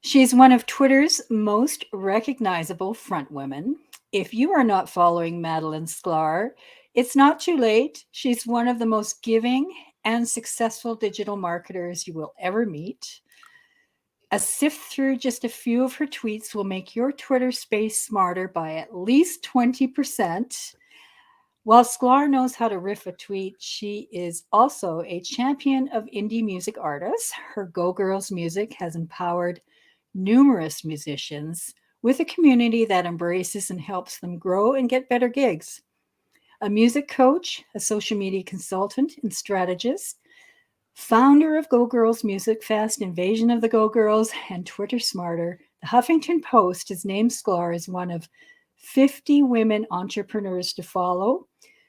She's one of Twitter's most recognizable frontwomen. If you are not following Madalyn Sklar, it's not too late. She's one of the most giving and successful digital marketers you will ever meet. A sift through just a few of her tweets will make your Twitter space smarter by at least 20%. While Sklar knows how to riff a tweet, she is also a champion of indie music artists. Her GoGirls music has empowered numerous musicians with a community that embraces and helps them grow and get better gigs. A music coach, a social media consultant and strategist, founder of GoGirls Music Fest, Invasion of the GoGirls, and Twitter Smarter, the Huffington Post has named Sklar as one of 50 women entrepreneurs to follow.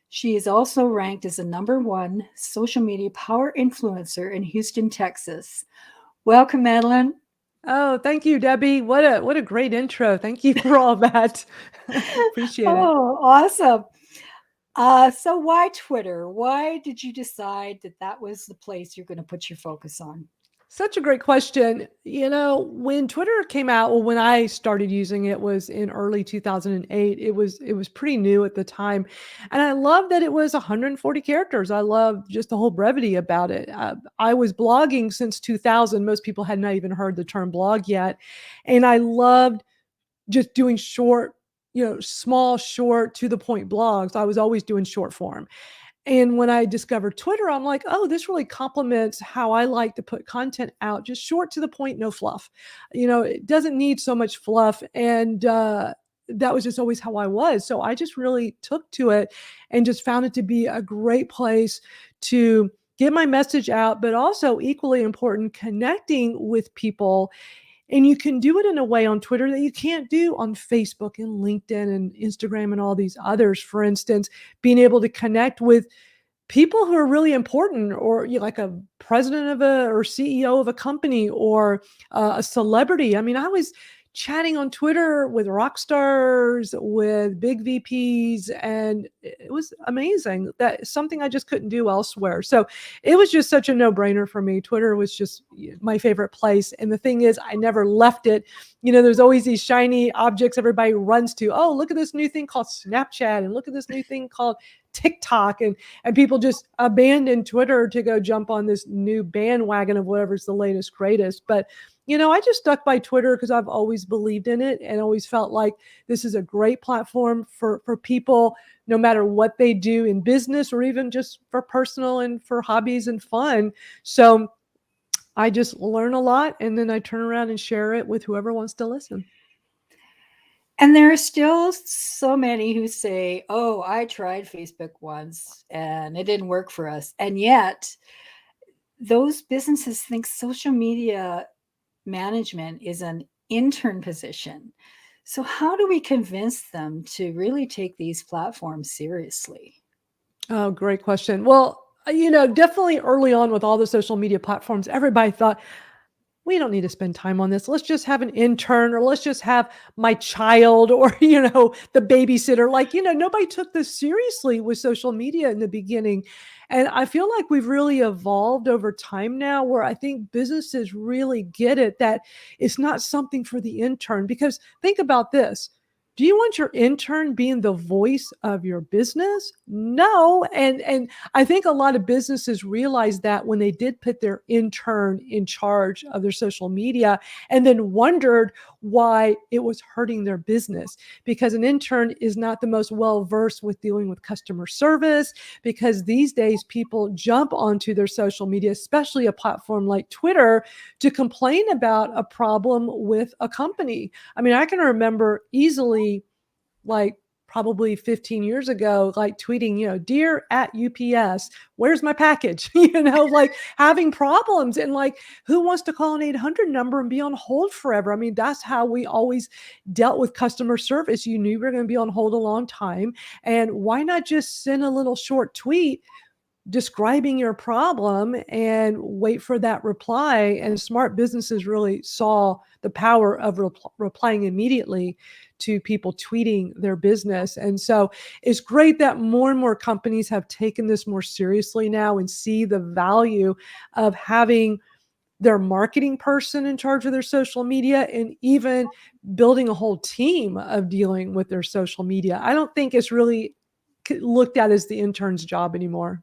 She is also ranked as the #1 social media power influencer in Houston, Texas. Welcome, Madalyn. Oh, thank you, Debbie. What a great intro. Thank you for all that. Appreciate it. Oh, awesome. So why Twitter? Why did you decide that that was the place you're going to put your focus on? Such a great question. When Twitter came out, well, when I started using it was in early 2008. It was pretty new at the time. And I love that it was 140 characters. I love just the whole brevity about it. I was blogging since 2000. Most people had not even heard the term blog yet. And I loved just doing short, small, short, to the point blogs. I was always doing short form. And when I discovered Twitter, I'm like, oh, this really complements how I like to put content out, just short to the point, no fluff. It doesn't need so much fluff. And that was just always how I was. So I just really took to it and just found it to be a great place to get my message out, but also equally important, connecting with people. And you can do it in a way on Twitter that you can't do on Facebook and LinkedIn and Instagram and all these others. For instance, being able to connect with people who are really important, or like a president or CEO of a company, or a celebrity. I mean, I was chatting on Twitter with rock stars, with big VPs, and it was amazing. That's something I just couldn't do elsewhere. So it was just such a no-brainer for me. Twitter was just my favorite place. And the thing is, I never left it. There's always these shiny objects everybody runs to. Oh, look at this new thing called Snapchat, and look at this new thing called TikTok, and people just abandon Twitter to go jump on this new bandwagon of whatever's the latest, greatest. But I just stuck by Twitter because I've always believed in it and always felt like this is a great platform for people, no matter what they do in business or even just for personal and for hobbies and fun. So I just learn a lot, and then I turn around and share it with whoever wants to listen. And there are still so many who say, oh, I tried Facebook once and it didn't work for us. And yet those businesses think social media management is an intern position. So how do we convince them to really take these platforms seriously? Oh, great question. Well, definitely early on with all the social media platforms, everybody thought, we don't need to spend time on this. Let's just have an intern, or let's just have my child, or, the babysitter. Like, nobody took this seriously with social media in the beginning. And I feel like we've really evolved over time now, where I think businesses really get it, that it's not something for the intern. Because think about this. Do you want your intern being the voice of your business? No. And I think a lot of businesses realized that when they did put their intern in charge of their social media, and then wondered why it was hurting their business, because an intern is not the most well-versed with dealing with customer service, because these days people jump onto their social media, especially a platform like Twitter, to complain about a problem with a company. I mean, I can remember easily, like probably 15 years ago, like tweeting, dear at UPS, where's my package? Like having problems, and like, who wants to call an 800 number and be on hold forever? I mean, that's how we always dealt with customer service. You knew you were going to be on hold a long time. And why not just send a little short tweet describing your problem and wait for that reply? And smart businesses really saw the power of replying immediately to people tweeting their business. And so it's great that more and more companies have taken this more seriously now and see the value of having their marketing person in charge of their social media, and even building a whole team of dealing with their social media. I don't think it's really looked at as the intern's job anymore.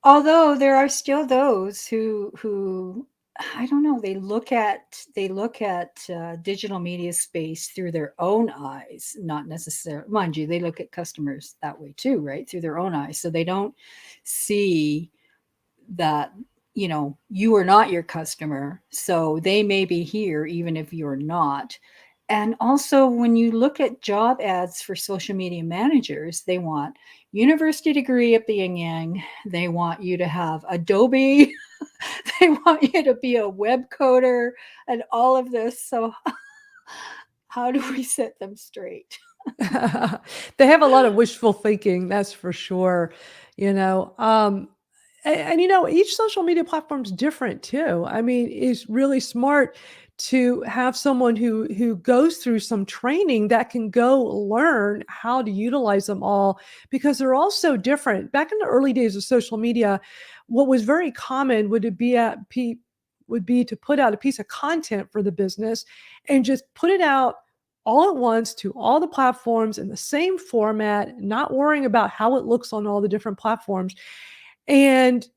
Although there are still those who I don't know, they look at digital media space through their own eyes, not necessarily, mind you, they look at customers that way too, right? Through their own eyes. So they don't see that, you are not your customer. So they may be here even if you're not. And also, when you look at job ads for social media managers, they want university degree at the yin yang. They want you to have Adobe. They want you to be a web coder and all of this. So, how do we set them straight? They have a lot of wishful thinking, that's for sure, you know, each social media platform's different too. I mean, it's really smart to have someone who goes through some training that can go learn how to utilize them all, because they're all so different. Back in the early days of social media, what was very common would be to put out a piece of content for the business and just put it out all at once to all the platforms in the same format, not worrying about how it looks on all the different platforms, and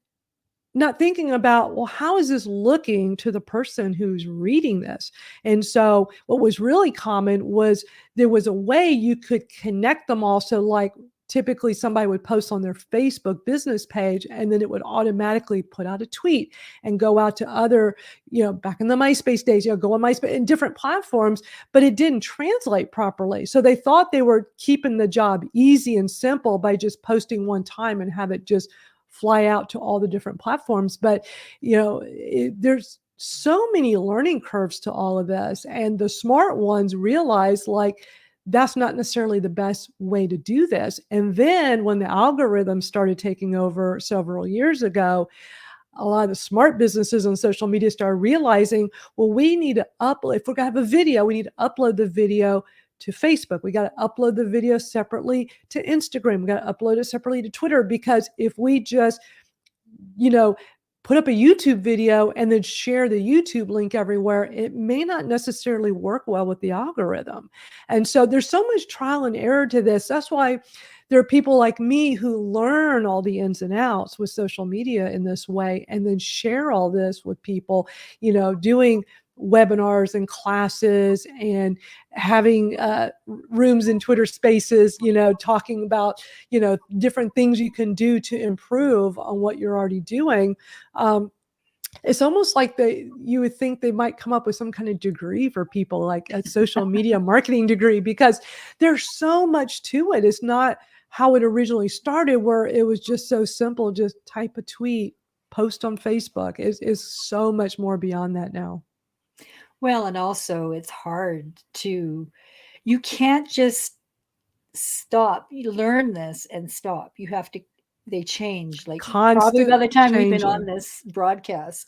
not thinking about, well, how is this looking to the person who's reading this? And so what was really common was there was a way you could connect them all. So like typically somebody would post on their Facebook business page, and then it would automatically put out a tweet and go out to other, back in the MySpace days, go on MySpace in different platforms, but it didn't translate properly. So they thought they were keeping the job easy and simple by just posting one time and have it just fly out to all the different platforms. But, there's so many learning curves to all of this. And the smart ones realize like, that's not necessarily the best way to do this. And then when the algorithm started taking over several years ago, a lot of the smart businesses on social media started realizing, well, we need to upload, if we're going to have a video, we need to upload the video to Facebook. We got to upload the video separately to Instagram. We got to upload it separately to Twitter, because if we just, you know, put up a YouTube video and then share the YouTube link everywhere, it may not necessarily work well with the algorithm. And so there's so much trial and error to this. That's why there are people like me who learn all the ins and outs with social media in this way and then share all this with people, doing webinars and classes and having rooms in Twitter spaces, talking about, different things you can do to improve on what you're already doing. It's almost like you would think they might come up with some kind of degree for people, like a social media marketing degree, because there's so much to it. It's not how it originally started, where it was just so simple, just type a tweet, post on Facebook. Is so much more beyond that now. Well, and also it's hard you can't just stop. You learn this and stop. They change. Like probably by Constant the time we've been on changing. this broadcast,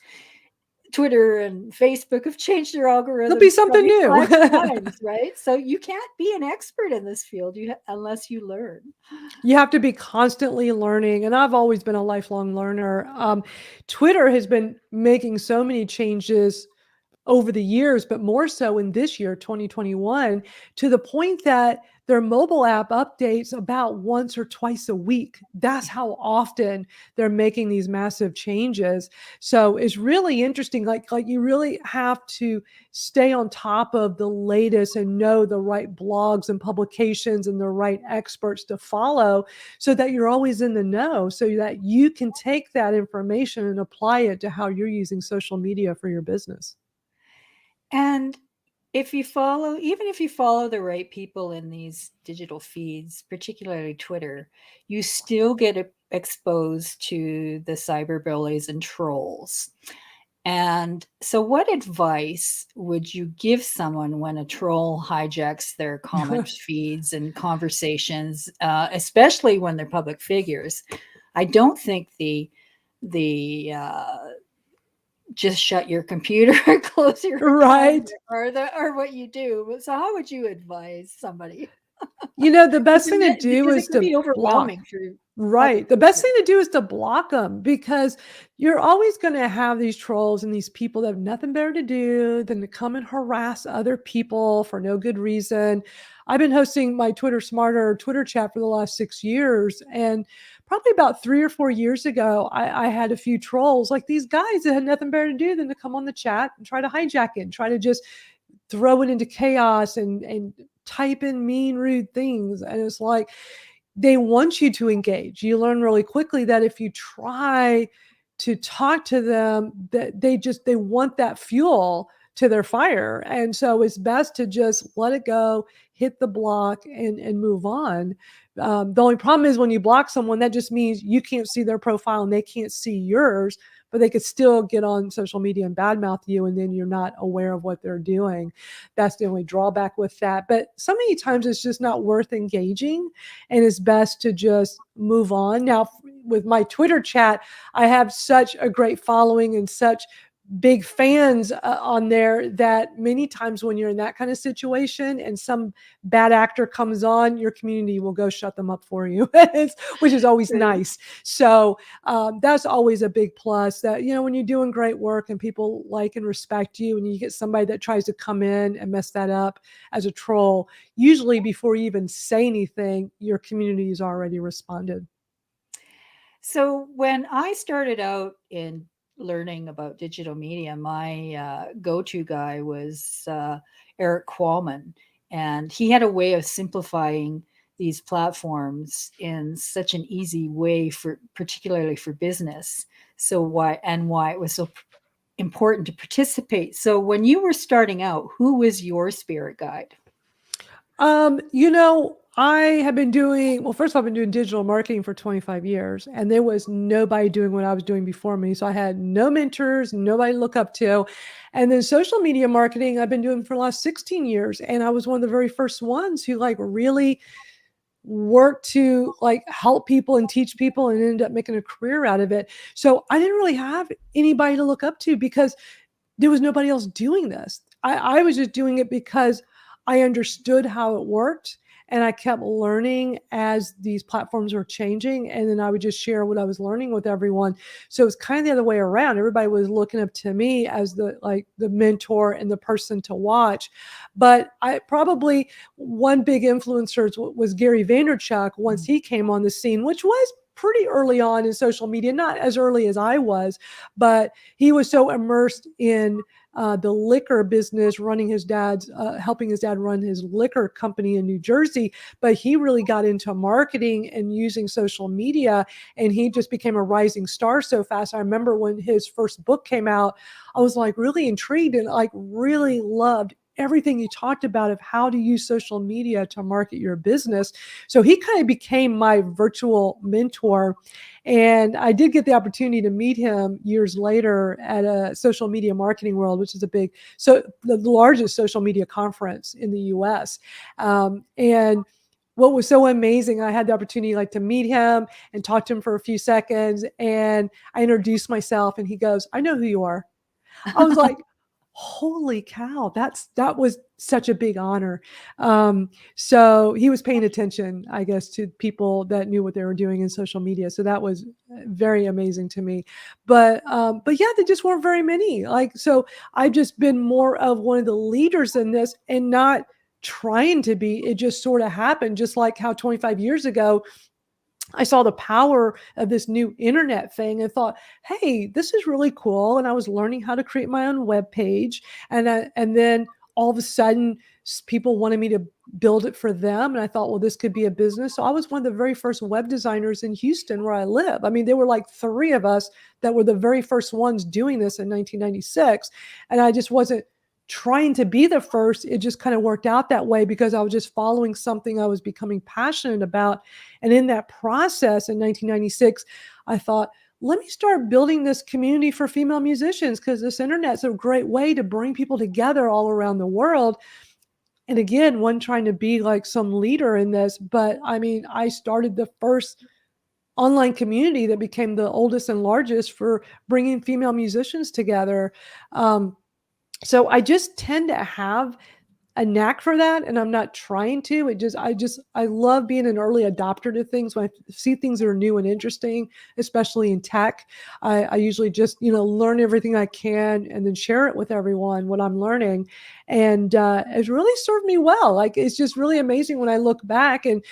Twitter and Facebook have changed their There'll be algorithms something probably new. 5 times, right? So you can't be an expert in this field unless you learn. You have to be constantly learning, and I've always been a lifelong learner. Twitter has been making so many changes over the years, but more so in this year, 2021, to the point that their mobile app updates about once or twice a week. That's how often they're making these massive changes. So it's really interesting. Like you really have to stay on top of the latest and know the right blogs and publications and the right experts to follow, so that you're always in the know, so that you can take that information and apply it to how you're using social media for your business. And even if you follow the right people in these digital feeds, particularly Twitter, you still get exposed to the cyber bullies and trolls. And so, what advice would you give someone when a troll hijacks their comment feeds and conversations, especially when they're public figures? I don't think the just shut your computer and close your account Right. or what you do. So how would you advise somebody? The best thing to do Because it is can to be block. overwhelming for other Right. The best people. thing to do is to block them, because you're always going to have these trolls and these people that have nothing better to do than to come and harass other people for no good reason. I've been hosting my Twitter Smarter Twitter chat for the last 6 years. And probably about 3 or 4 years ago, I had a few trolls, like these guys that had nothing better to do than to come on the chat and try to hijack it and try to just throw it into chaos and type in mean, rude things. And it's like, they want you to engage. You learn really quickly that if you try to talk to them, that they want that fuel to their fire. And so it's best to just let it go, hit the block, and move on. The only problem is when you block someone, that just means you can't see their profile and they can't see yours, but they could still get on social media and badmouth you, and then you're not aware of what they're doing. That's the only drawback with that. But so many times it's just not worth engaging, and it's best to just move on. Now, with my Twitter chat, I have such a great following and such big fans on there that many times when you're in that kind of situation and some bad actor comes on, your community will go shut them up for you, which is always True. nice. So that's always a big plus, that, when you're doing great work and people like and respect you, and you get somebody that tries to come in and mess that up as a troll, usually before you even say anything, your community has already responded. So when I started out in learning about digital media, my go-to guy was Eric Qualman, and he had a way of simplifying these platforms in such an easy way, for particularly for business. So why it was so important to participate. So when you were starting out, who was your spirit guide? I have been doing, well, first of all, I've been doing digital marketing for 25 years, and there was nobody doing what I was doing before me. So I had no mentors, nobody to look up to. And then social media marketing, I've been doing for the last 16 years. And I was one of the very first ones who really worked to help people and teach people and ended up making a career out of it. So I didn't really have anybody to look up to because there was nobody else doing this. I was just doing it because I understood how it worked, and I kept learning as these platforms were changing. And then I would just share what I was learning with everyone. So it's kind of the other way around. Everybody was looking up to me as the mentor and the person to watch. But I probably, one big influencer was Gary Vaynerchuk once he came on the scene, which was pretty early on in social media, not as early as I was, but he was so immersed in the liquor business, helping his dad run his liquor company in New Jersey. But he really got into marketing and using social media, and he just became a rising star so fast. I remember when his first book came out, I was really intrigued and really loved everything he talked about of how to use social media to market your business. So he kind of became my virtual mentor. And I did get the opportunity to meet him years later at a Social Media Marketing World, which is the largest social media conference in the US. And what was so amazing, I had the opportunity to meet him and talk to him for a few seconds. And I introduced myself and he goes, "I know who you are." I was like, holy cow, that was such a big honor. So he was paying attention, I guess, to people that knew what they were doing in social media. So that was very amazing to me. But yeah, there just weren't very many. So I've just been more of one of the leaders in this, and not trying to be. It just sort of happened, just like how 25 years ago I saw the power of this new internet thing and thought, hey, this is really cool. And I was learning how to create my own web page. And then all of a sudden, people wanted me to build it for them. And I thought, well, this could be a business. So I was one of the very first web designers in Houston, where I live. I mean, there were like 3 of us that were the very first ones doing this in 1996. And I just wasn't trying to be the first. It just kind of worked out that way because I was just following something I was becoming passionate about. And in that process in 1996, I thought, let me start building this community for female musicians, because this internet's a great way to bring people together all around the world. And again, one trying to be like some leader in this, but I mean, I started the first online community that became the oldest and largest for bringing female musicians together. So I just tend to have a knack for that, and I'm not trying to. I love being an early adopter to things. When I see things that are new and interesting, especially in tech, I usually just, learn everything I can and then share it with everyone what I'm learning. And it's really served me well. Like, it's just really amazing when I look back and,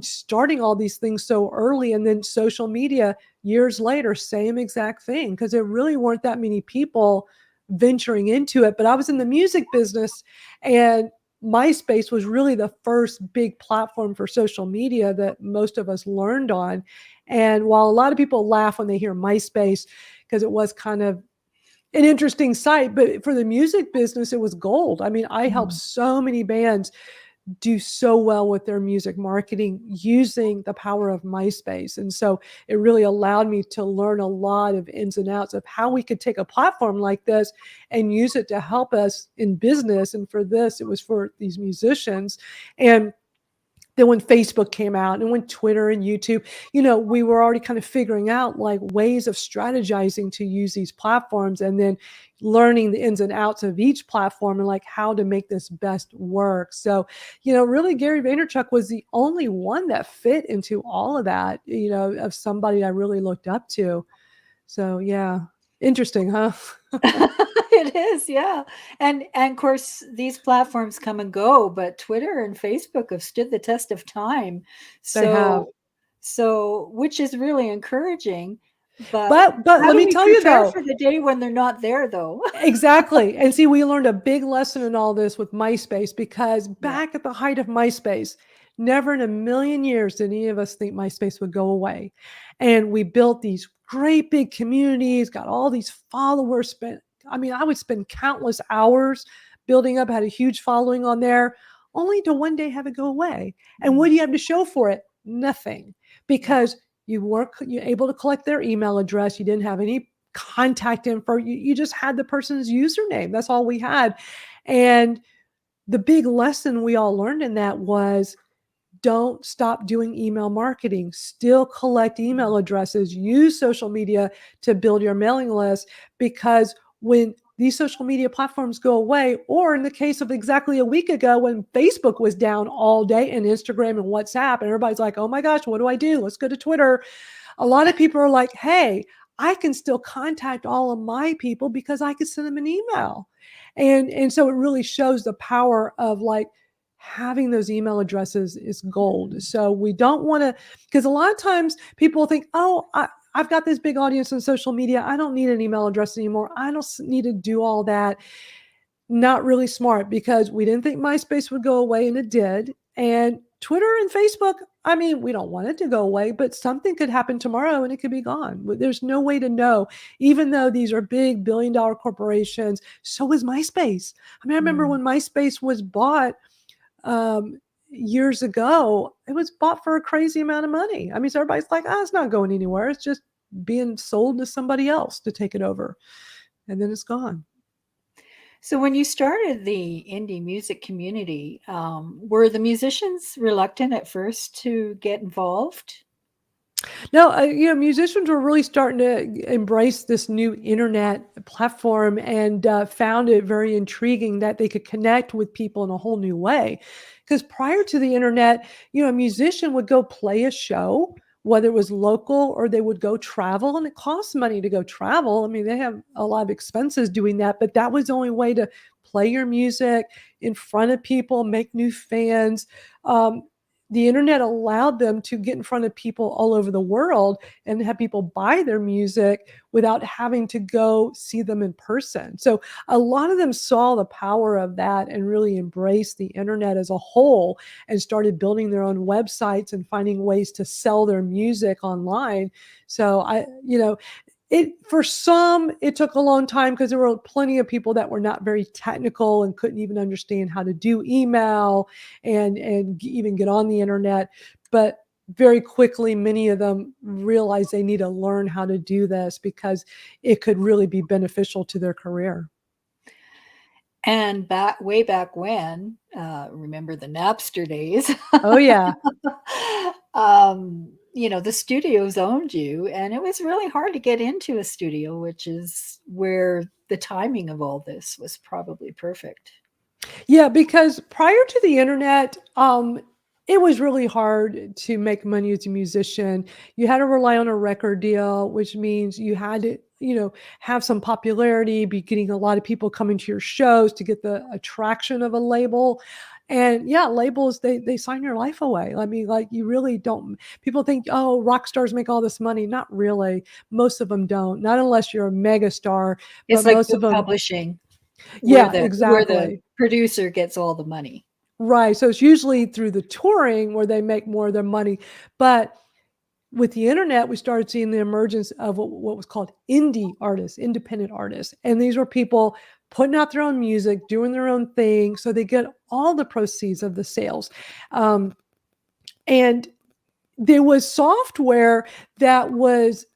starting all these things so early, and then social media years later, same exact thing, because there really weren't that many people venturing into it. But I was in the music business, and MySpace was really the first big platform for social media that most of us learned on. And while a lot of people laugh when they hear MySpace, because it was kind of an interesting site, but for the music business, it was gold. I mean, I helped so many bands do so well with their music marketing using the power of MySpace. And so it really allowed me to learn a lot of ins and outs of how we could take a platform like this and use it to help us in business. And for this, it was for these musicians. And then when Facebook came out, and when Twitter and YouTube, we were already kind of figuring out like ways of strategizing to use these platforms, and then learning the ins and outs of each platform and like how to make this best work. So, really Gary Vaynerchuk was the only one that fit into all of that, of somebody I really looked up to. So yeah, interesting, huh? It is, yeah. And of course, these platforms come and go, but Twitter and Facebook have stood the test of time. They have. So which is really encouraging. But But how let do me we tell you prepare though, for the day when they're not there, though? exactly. And see, we learned a big lesson in all this with MySpace, because Yeah. back at the height of MySpace, never in a million years did any of us think MySpace would go away. And we built these great big communities, got all these followers, I would spend countless hours building up, had a huge following on there, only to one day have it go away. And what do you have to show for it? Nothing. Yeah. Because you weren't able to collect their email address. You didn't have any contact info. You just had the person's username. That's all we had. And the big lesson we all learned in that was, don't stop doing email marketing. Still collect email addresses. Use social media to build your mailing list, because when these social media platforms go away, or in the case of exactly a week ago when Facebook was down all day, and Instagram and WhatsApp, and everybody's like, oh my gosh, what do I do? Let's go to Twitter. A lot of people are like, hey, I can still contact all of my people because I can send them an email. And so it really shows the power of like having those email addresses is gold. So we don't want to, because a lot of times people think, oh, I've got this big audience on social media. I don't need an email address anymore. I don't need to do all that. Not really smart, because we didn't think MySpace would go away, and it did. And Twitter and Facebook, I mean, we don't want it to go away, but something could happen tomorrow and it could be gone. There's no way to know. Even though these are big billion-dollar corporations, so is MySpace. I mean, I remember when MySpace was bought years ago, it was bought for a crazy amount of money. I mean, so everybody's like, it's not going anywhere. It's just being sold to somebody else to take it over. And then it's gone. So when you started the indie music community, were the musicians reluctant at first to get involved? No, musicians were really starting to embrace this new internet platform, and found it very intriguing that they could connect with people in a whole new way. Because prior to the internet, a musician would go play a show, whether it was local or they would go travel, and it costs money to go travel. I mean, they have a lot of expenses doing that, but that was the only way to play your music in front of people, make new fans. The internet allowed them to get in front of people all over the world and have people buy their music without having to go see them in person. So a lot of them saw the power of that and really embraced the internet as a whole, and started building their own websites and finding ways to sell their music online. So for some, it took a long time, because there were plenty of people that were not very technical and couldn't even understand how to do email and even get on the internet. But very quickly, many of them realized they need to learn how to do this, because it could really be beneficial to their career. And way back when, remember the Napster days? Oh yeah. The studios owned you, and it was really hard to get into a studio, which is where the timing of all this was probably perfect. Yeah, because prior to the internet, it was really hard to make money as a musician. You had to rely on a record deal, which means you had to, have some popularity, be getting a lot of people coming to your shows to get the attraction of a label. And yeah, labels they sign your life away. I mean, like you really don't. People think, oh, rock stars make all this money. Not really. Most of them don't. Not unless you're a mega star. It's But like most of book them, publishing where yeah, the exactly. producer gets all the money. Right, so it's usually through the touring where they make more of their money, but with the internet, we started seeing the emergence of what was called indie artists, independent artists, and these were people putting out their own music, doing their own thing, so they get all the proceeds of the sales, um, and there was software that was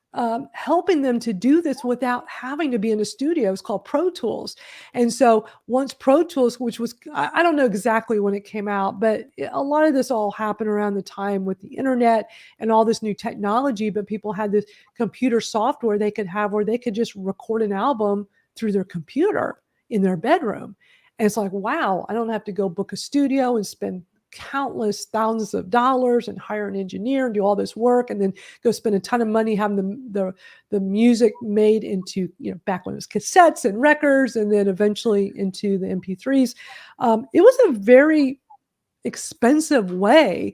helping them to do this without having to be in a studio. It's called Pro Tools. And so once Pro Tools, which was, I don't know exactly when it came out, but a lot of this all happened around the time with the internet and all this new technology. But people had this computer software they could have where they could just record an album through their computer in their bedroom. And it's like, wow, I don't have to go book a studio and spend countless thousands of dollars and hire an engineer and do all this work and then go spend a ton of money having the music made into, back when it was cassettes and records and then eventually into the MP3s. It was a very expensive way,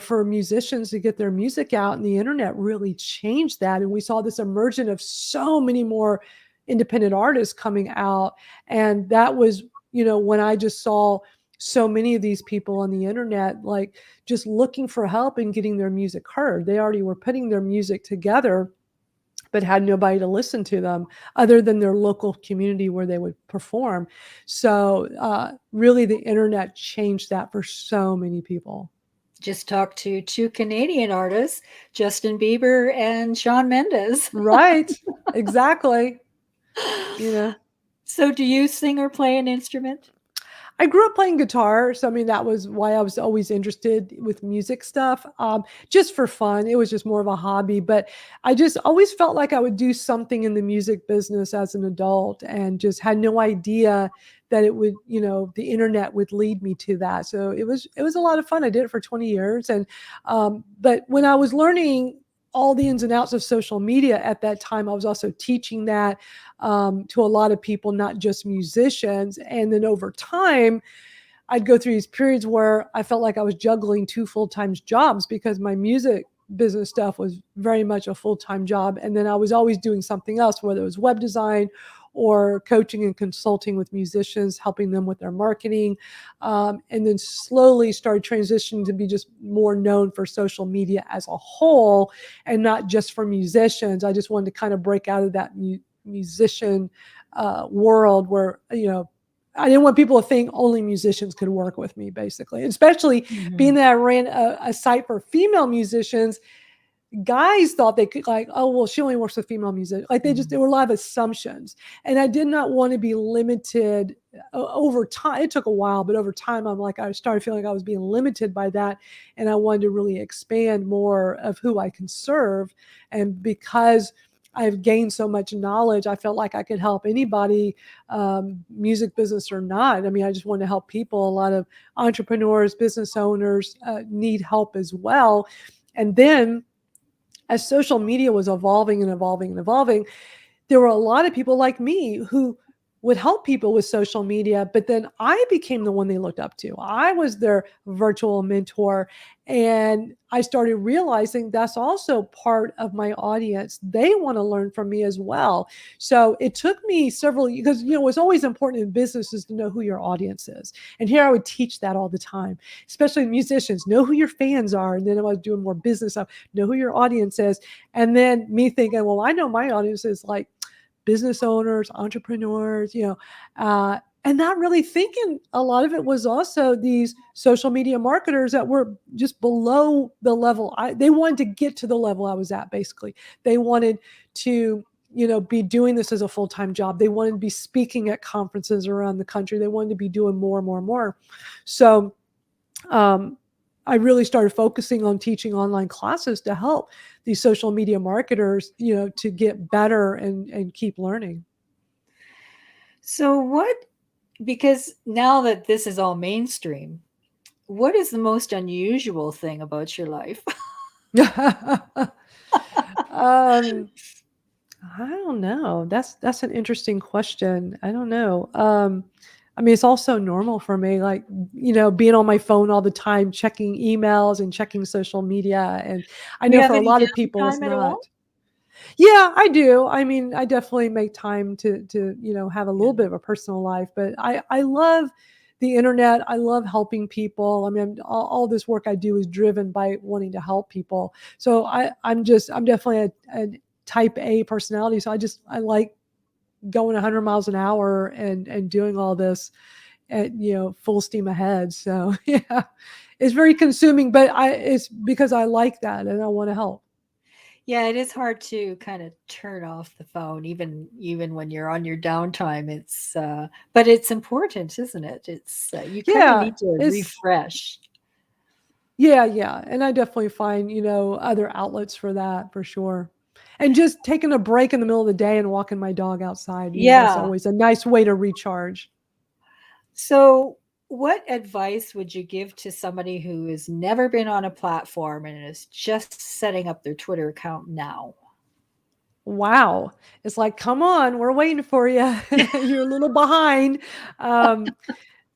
for musicians to get their music out, and the internet really changed that. And we saw this emergence of so many more independent artists coming out. And that was, when I just saw so many of these people on the internet, like just looking for help and getting their music heard. They already were putting their music together, but had nobody to listen to them other than their local community where they would perform. So really the internet changed that for so many people. Just talked to two Canadian artists, Justin Bieber and Shawn Mendes. Right. Exactly. You know, So, do you sing or play an instrument? I grew up playing guitar, so I mean that was why I was always interested with music stuff, just for fun. It was just more of a hobby, but I just always felt like I would do something in the music business as an adult, and just had no idea that it would, the internet would lead me to that. So it was a lot of fun. I did it for 20 years, and but when I was learning all the ins and outs of social media at that time, I was also teaching that to a lot of people, not just musicians. And then over time, I'd go through these periods where I felt like I was juggling two full-time jobs because my music business stuff was very much a full-time job. And then I was always doing something else, whether it was web design or coaching and consulting with musicians, helping them with their marketing. And then slowly started transitioning to be just more known for social media as a whole and not just for musicians. I just wanted to kind of break out of that musician world where, I didn't want people to think only musicians could work with me, basically, especially being that I ran a site for female musicians. Guys thought they could, like, oh, well, she only works with female music. Like there were a lot of assumptions. And I did not want to be limited over time. It took a while, but over time, I started feeling like I was being limited by that. And I wanted to really expand more of who I can serve. And because I've gained so much knowledge, I felt like I could help anybody, music business or not. I mean, I just want to help people. A lot of entrepreneurs, business owners need help as well. And then as social media was evolving and evolving and evolving, there were a lot of people like me who would help people with social media, but then I became the one they looked up to. I was their virtual mentor. And I started realizing that's also part of my audience. They want to learn from me as well. So it took me several, because, what's always important in business is to know who your audience is. And here I would teach that all the time, especially musicians, know who your fans are. And then I was doing more business stuff, know who your audience is. And then me thinking, well, I know my audience is like business owners, entrepreneurs, and not really thinking a lot of it was also these social media marketers that were just below the level. They wanted to get to the level I was at, basically. They wanted to, be doing this as a full-time job. They wanted to be speaking at conferences around the country. They wanted to be doing more and more and more. So I really started focusing on teaching online classes to help these social media marketers, to get better and keep learning. So, what Because now that this is all mainstream, what is the most unusual thing about your life? Um, I don't know. That's an interesting question. I don't know. I mean, it's also normal for me, like, being on my phone all the time, checking emails and checking social media. And I Do you know have for a any lot of people, it's downtime at all? not. Yeah, I do. I mean, I definitely make time to have a Yeah. little bit of a personal life, but I love the internet. I love helping people. I mean, all this work I do is driven by wanting to help people. So I'm definitely a type A personality. So I like going 100 miles an hour and doing all this at, full steam ahead. So yeah, it's very consuming, but it's because I like that and I want to help. Yeah, it is hard to kind of turn off the phone even when you're on your downtime. But it's important, isn't it? It's you kind of Yeah, need to it's refresh. Yeah, yeah, and I definitely find, other outlets for that for sure. And just taking a break in the middle of the day and walking my dog outside, that's Yeah. always a nice way to recharge. So, what advice would you give to somebody who has never been on a platform and is just setting up their Twitter account now? Wow. It's like, "Come on, we're waiting for you. You're a little behind." Um,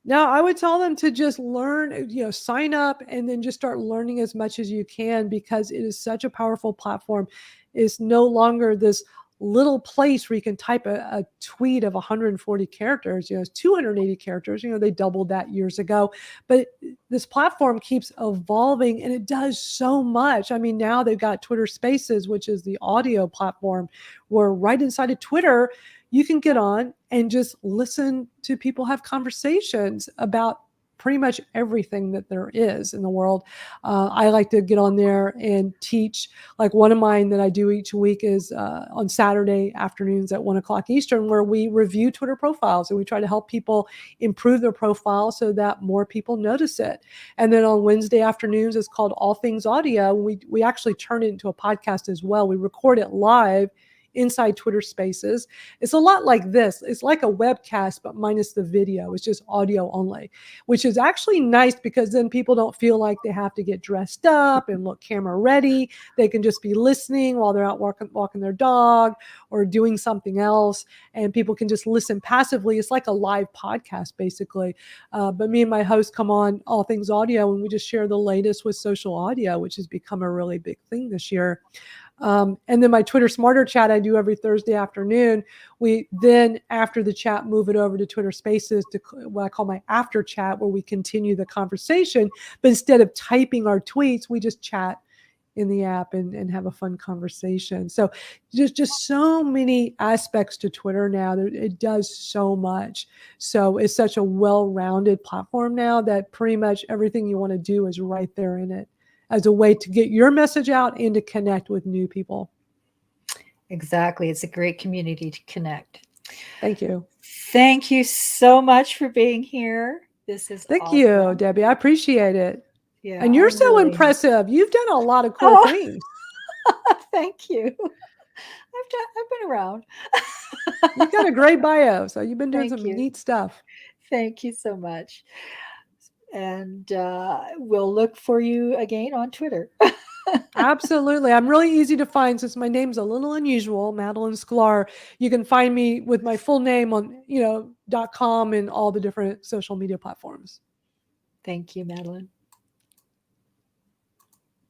no, I would tell them to just learn, sign up and then just start learning as much as you can because it is such a powerful platform. It's no longer this little place where you can type a tweet of 140 characters, it's 280 characters. They doubled that years ago. But this platform keeps evolving and it does so much. I mean, now they've got Twitter Spaces, which is the audio platform, where right inside of Twitter, you can get on and just listen to people have conversations about pretty much everything that there is in the world. I like to get on there and teach. Like one of mine that I do each week is on Saturday afternoons at 1 o'clock Eastern, where we review Twitter profiles and we try to help people improve their profile so that more people notice it. And then on Wednesday afternoons, it's called All Things Audio. We actually turn it into a podcast as well. We record it live inside Twitter Spaces. It's a lot like this. It's like a webcast, but minus the video. It's just audio only, which is actually nice because then people don't feel like they have to get dressed up and look camera ready. They can just be listening while they're out walking their dog or doing something else. And people can just listen passively. It's like a live podcast, basically. But me and my host come on All Things Audio and we just share the latest with social audio, which has become a really big thing this year. And then my Twitter Smarter chat I do every Thursday afternoon. We then, after the chat, move it over to Twitter Spaces to what I call my after chat, where we continue the conversation. But instead of typing our tweets, we just chat in the app and have a fun conversation. So just so many aspects to Twitter now. It does so much. So it's such a well-rounded platform now that pretty much everything you want to do is right there in it as a way to get your message out and to connect with new people. Exactly. It's a great community to connect. Thank you. Thank you so much for being here. This is Thank you, awesome. Debbie. I appreciate it. Yeah, And I you're so really. impressive. You've done a lot of cool Oh, things. thank you. I've been around. You've got a great bio. So you've been doing Thank some you. neat stuff. Thank you so much. And we'll look for you again on Twitter. Absolutely. I'm really easy to find since my name's a little unusual, Madalyn Sklar. You can find me with my full name on, .com and all the different social media platforms. Thank you, Madalyn.